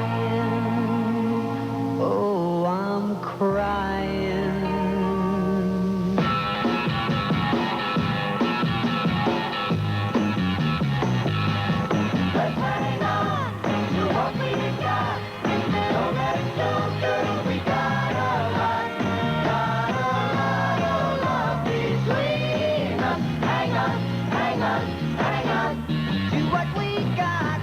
crying. Oh, I'm crying. Let's hang on to what we got. Don't let go, girl. We got a lot of love between us. Hang on, hang on, hang on to what we got.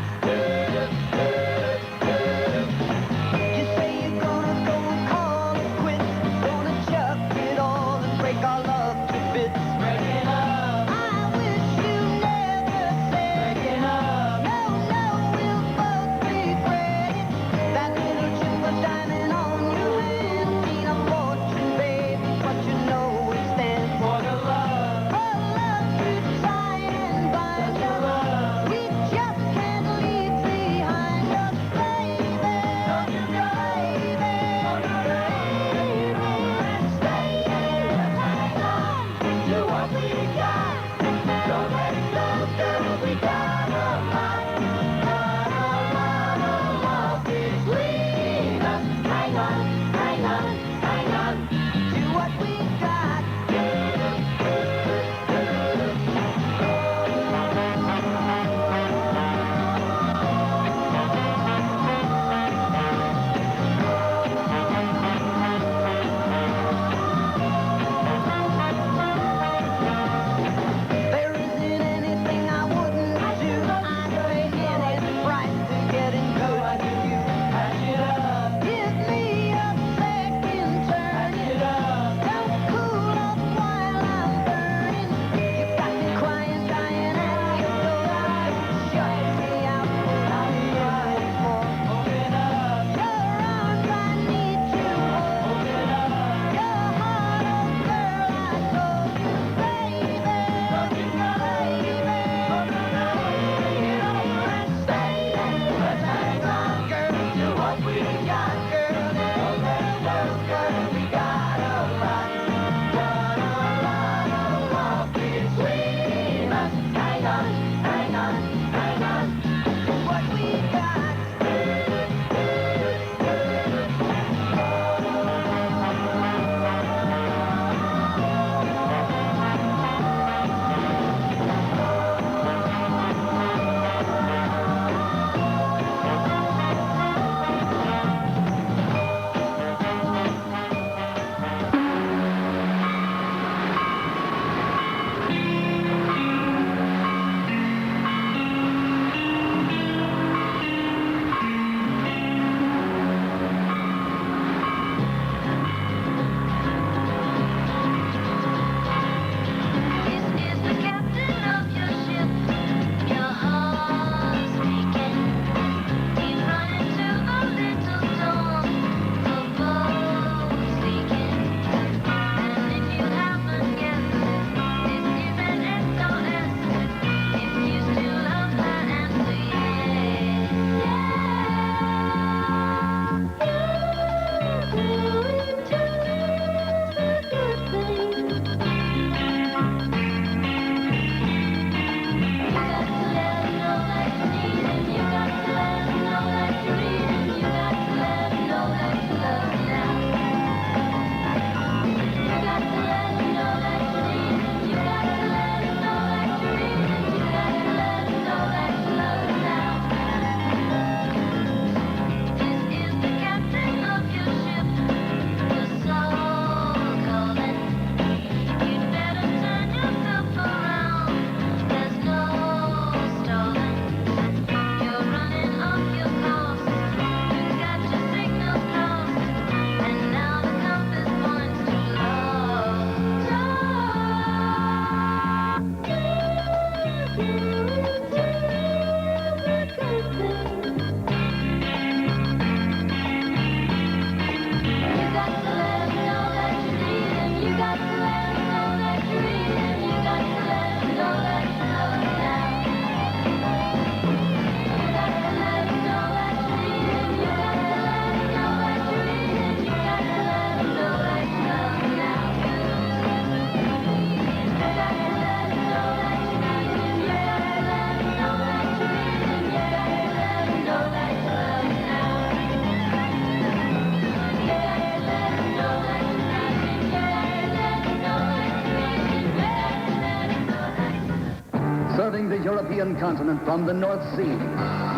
Indian continent from the North Sea.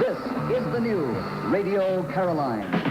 This is the new Radio Caroline.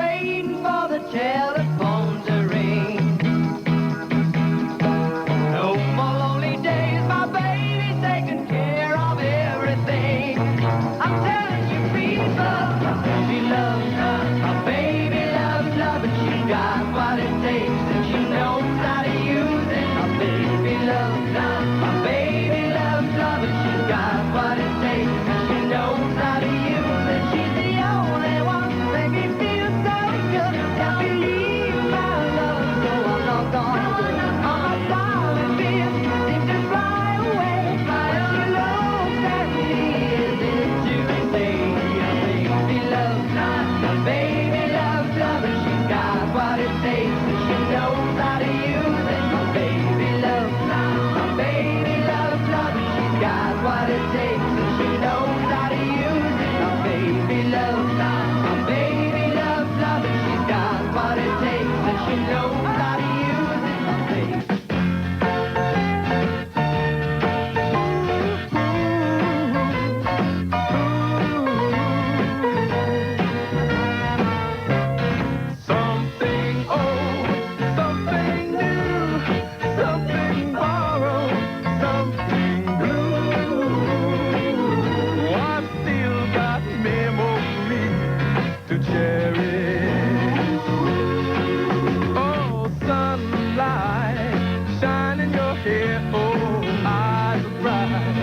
waiting for the telephone to ring. No more lonely days, my baby's taking care of everything. I'm telling you, people, she loves love, my baby loves love, and she got what it takes, and she knows how to use it. My baby loves love, my baby loves love, and she got what it takes, and she knows how to use it. She's the only one that makes me feel so good. Can't believe my love, so I'm not gonna quit. All my darling fears seem to fly away. She looks at me as if to say, my baby loves love, my baby loves love, and she's got what it takes, and she knows how to use it. My baby loves love, my baby loves love, and she's got what it takes, and she knows how to use it. My baby loves love, my baby loves love, and she's got what it takes, and she knows how to use it. My baby. Something old, something new, something borrowed, something blue. I've still got memories to cherish. Oh, sunlight, shining your hair, oh, eyes are bright,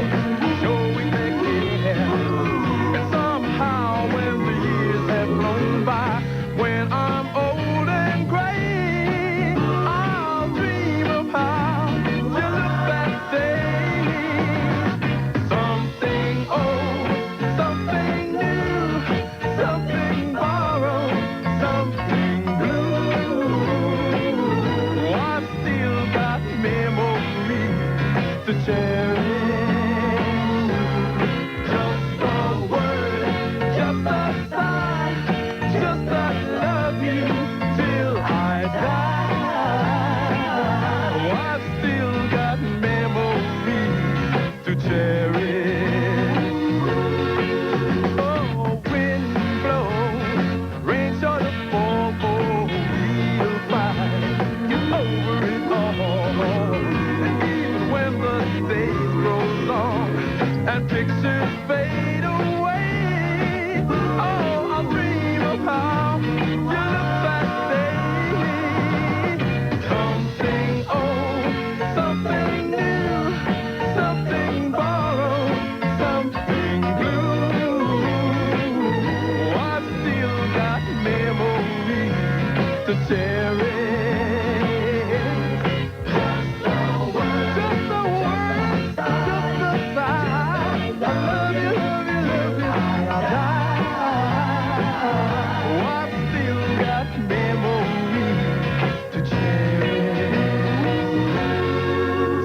showing their care. And somehow when the years have flown by, when I'm old and gray, I'll dream of how you look that day. Something old, something new, something borrowed, something blue. I've still got memories to cherish. Just a word, just a sigh, just a love you till I die. I've still got memories to cherish. Oh, wind blows, rain sure to fall, oh, we'll find you over it all. And even when the days grow long and pictures fade away, oh, I'll dream of how you look that day. Something old, something new, something borrowed, something blue. I've still got memories to cherish. Just a word, just a word, just a sigh. I love you, love you, love you, I'll die. Oh, I've still got memories to cherish.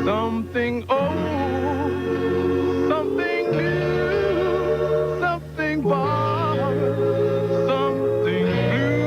Something old, something new, something borrowed, something blue.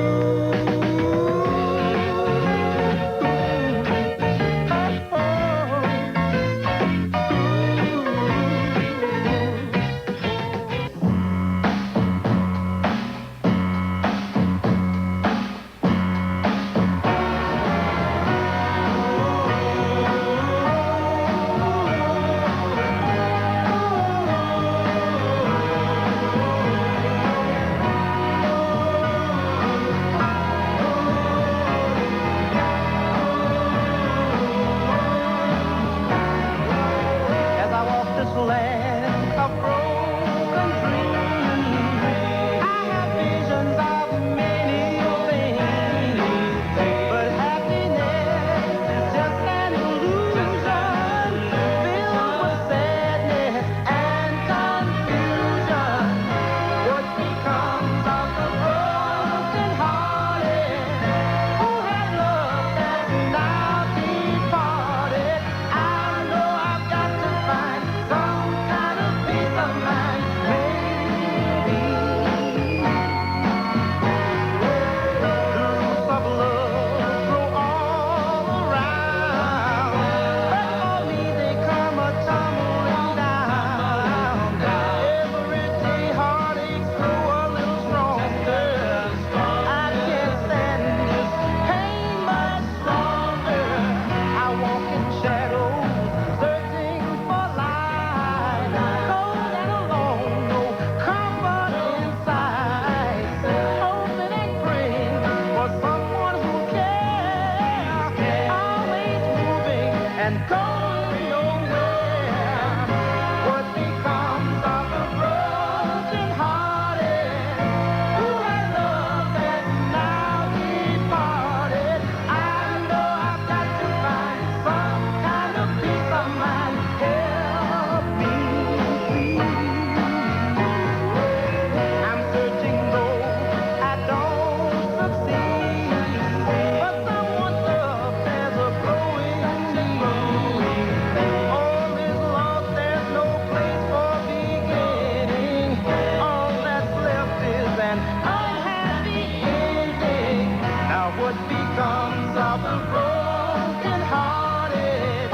what becomes of the broken hearted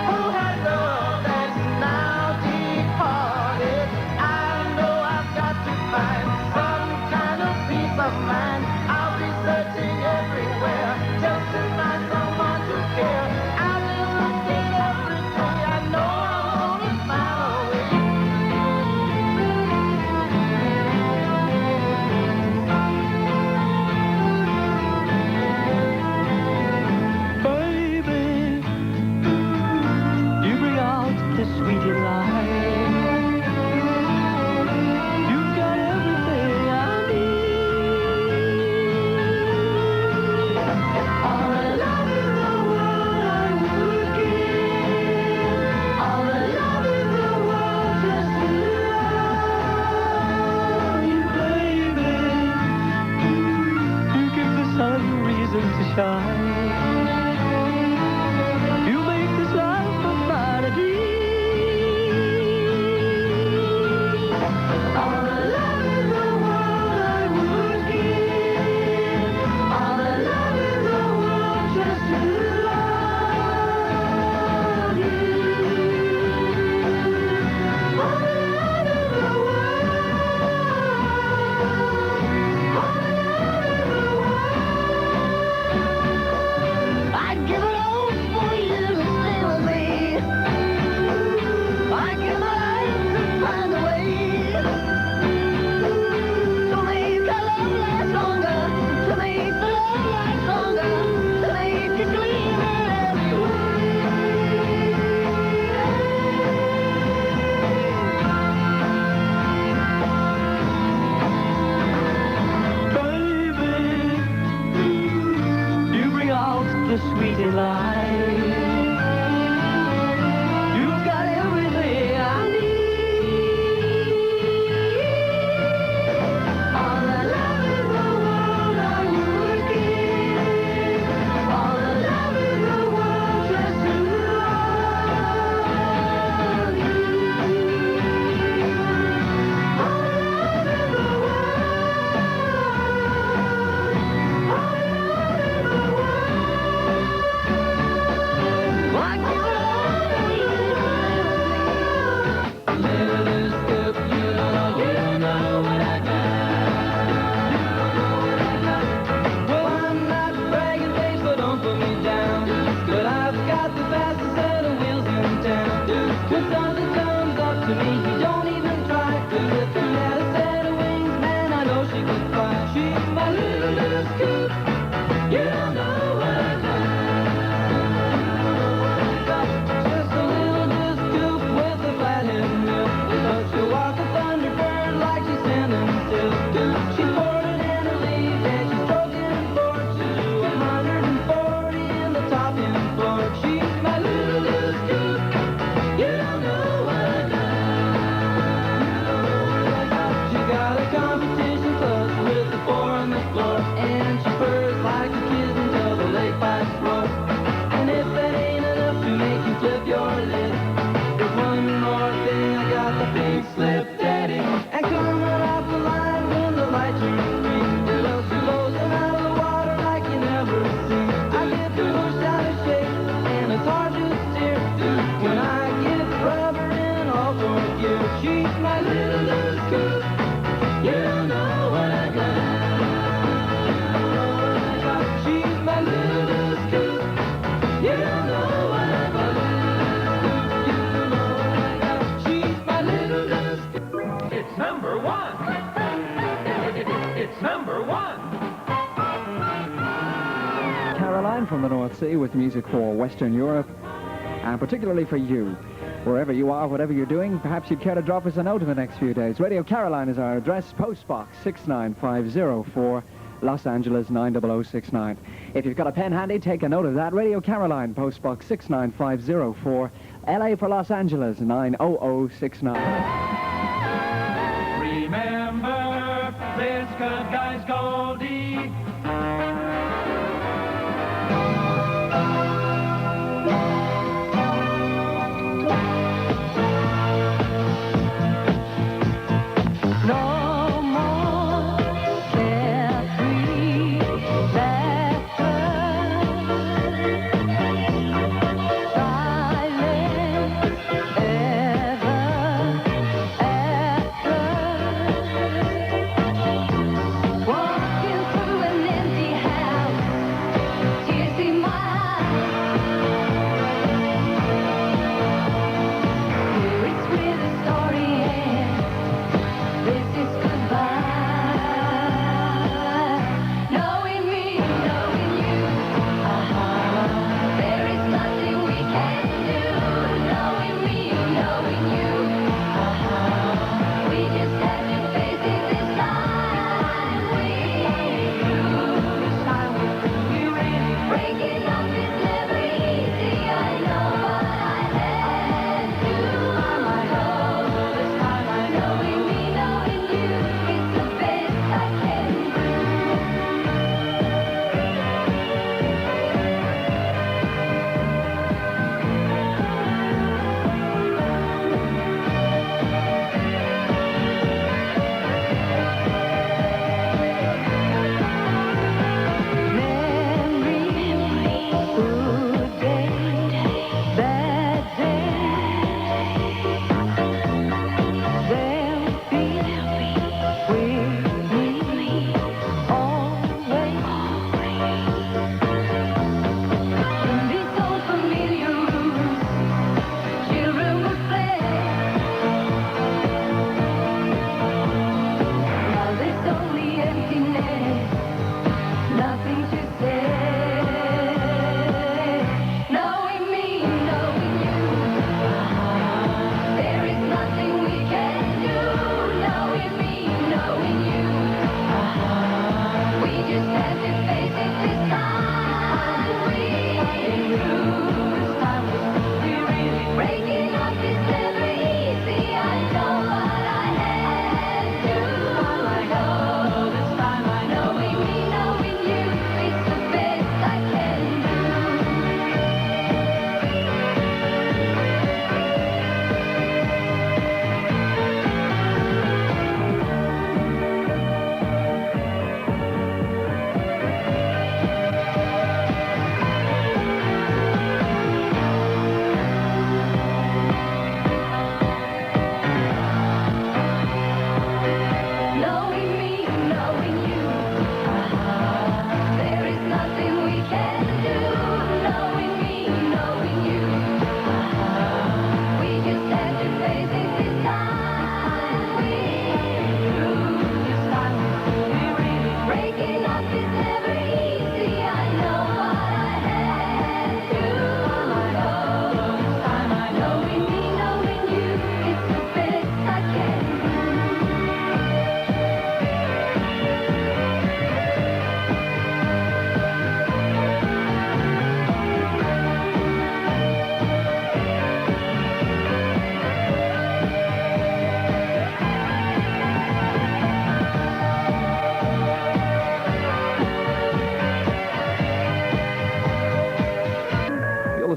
who had love that's now departed. I know I've got to find some kind of peace of mind. I'll be searching everywhere just to find someone to care. I've been looking every day. I know I'm gonna find a way. Baby, you bring out the sweet delight. You've got everything I need. All the love in the world I would give. All the love in the world just to love you, baby. You give the sun reason to shine. You make this life a vanity. All the love in the world I would give. All the love in the world just to love you. All the love in the I'd give it all for you to stay with me. I'd give my life to find a way to make our love last longer, to make the love last longer, to make it gleam in every way. Baby, you bring out the sweet delight. You've got everything I need. All the love in the world I would give. All the love in the world just to love you. All the love in the I give it all for you to stay with me. Little scoop, you don't know what I got. Well, I'm not bragging, babe, so don't put me down. But I've got the fastest set of wheels in town. When something comes up to me, you don't even try. 'Cause if you had a set of wings, man, I know she could fly. She's my little scoop. You don't know what I got. Just a little disc scoop with a flathead mill. But she'll walk a thunderbird like she's standing still. She's boarded in her lead and she's stroking forward to 140 in the top end floor. She's my little scoop. You don't know what I got. She got a competition clutch with the four on the floor. And she purrs like a kid until the lake pipes roar. And if that ain't enough to make you flip your lid, there's one more thing. I got the big slip daddy. And coming off the line when the light turns green. Well, she blows them out of the water like you never seen. I get the push out of shape and it's hard to steer. When I get rubber in all four gears, she's my little scoop. You don't know what I got. She's my little scoop. You don't know what I got. You don't know what I got. She's my little scoop. It's number one. It's number one. Caroline from the North Sea with music for Western Europe, and particularly for you. Wherever you are, whatever you're doing, perhaps you'd care to drop us a note in the next few days. Radio Caroline is our address, Postbox 69504, Los Angeles 90069. If you've got a pen handy, take a note of that. Radio Caroline, Postbox 69504, LA for Los Angeles 90069. Remember, this good guy's Goldie. No more carefree, that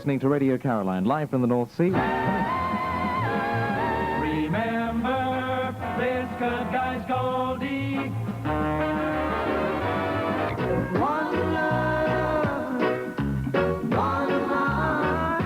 listening to Radio Caroline, live from the North Sea. Remember, this good guy's Goldie. One love, one heart.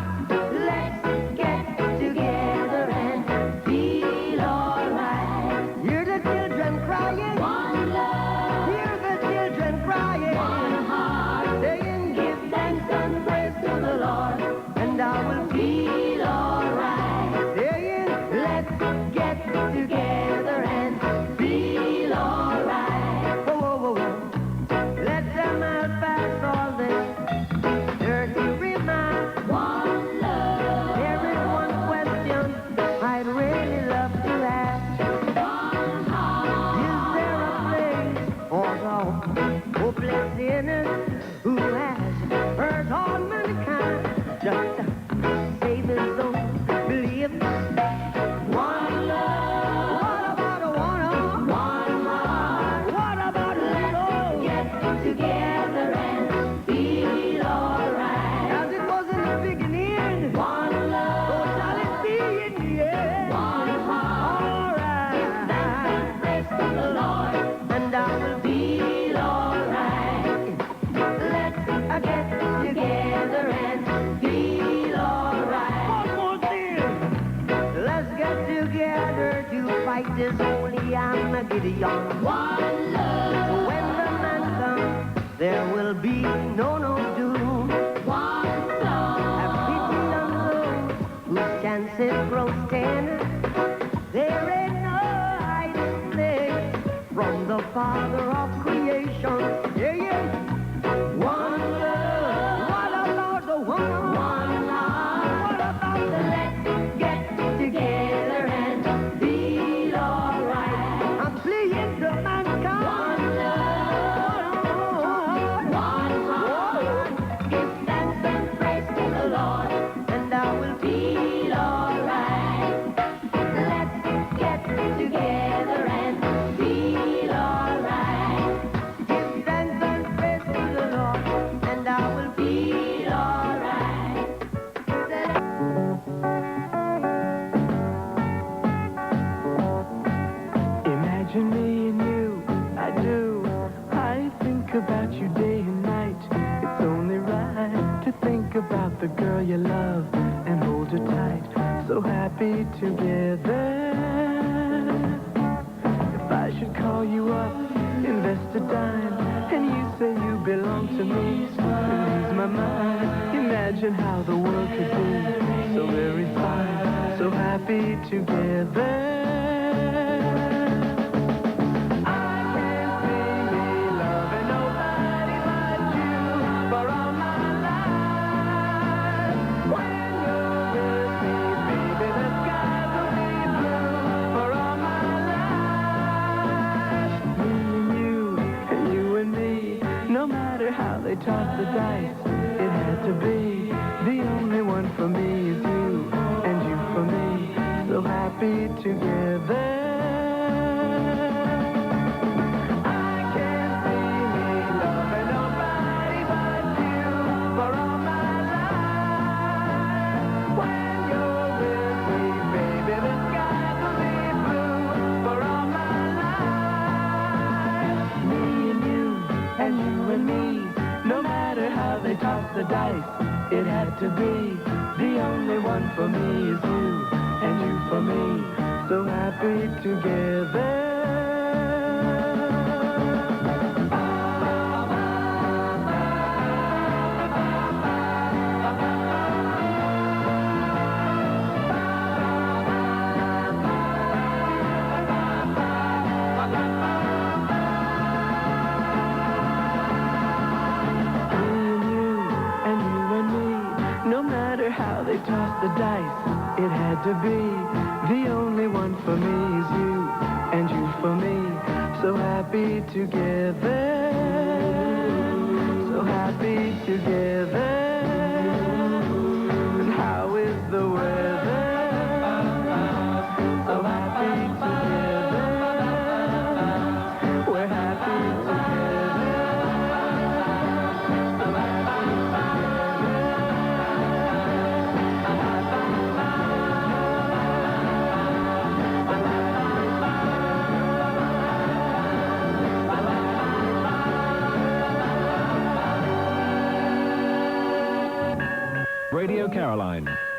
Let's get together and feel alright. Hear the children crying. One love. Hear the children crying. One heart. Saying, give thanks and praise to the Lord, and I will feel alright. Saying, let's get together and feel alright. Whoa, whoa, whoa, whoa. Let them out past all this dirty remarks. One love. There is one question I'd really love to ask. One heart. Is there a place for the hopeless sinners who has hurt all mankind? Just to save his soul, believe. One love. What about a one heart? What about let's get together and feel alright? As it was in the beginning. One love. So shall it be in the end. One heart. Alright. Give thanks and praise to the Lord, and I will feel alright. Let's get together and feel alright. One more thing. Let's get together to fight this holy Armageddon. One love. When the man comes, there will be no doom. One love. Have pity on those whose chances grow thinner. There ain't no hiding place from the Father of creation. Yeah, yeah. One love. What about the one heart? What about the let's get together and feel alright? I'm pleading to mankind. One love. One heart. Give thanks and praise to the Lord, and I will feel alright. Let's get together and feel alright. Give thanks and praise to the Lord, and I will feel alright. Imagine me and you, I do. I think about you day and night. It's only right to think about the girl you love and hold her tight. So happy together. If I should call you up, invest a dime, and you say you belong to me, and lose my mind. Imagine how the world could be so very fine, so happy together. I can't see me loving nobody but you for all my life. When you're with me, baby, the skies will be blue for all my life. Me and you and me, no matter how they toss the dice, it had to be. The only one for me is you, and you for me, so happy together. I can't see me loving nobody but you for all my life. When you're with me, baby, the skies will be blue for all my life. Me and you and me, no matter how they toss the dice, it had to be. The only one for me is you, and you for me, so happy together. No matter how they toss the dice, it had to be. The only one for me is you, and you for me, so happy together. So happy together. And how is the weather? So happy together. We're happy together. So happy together. Radio Caroline.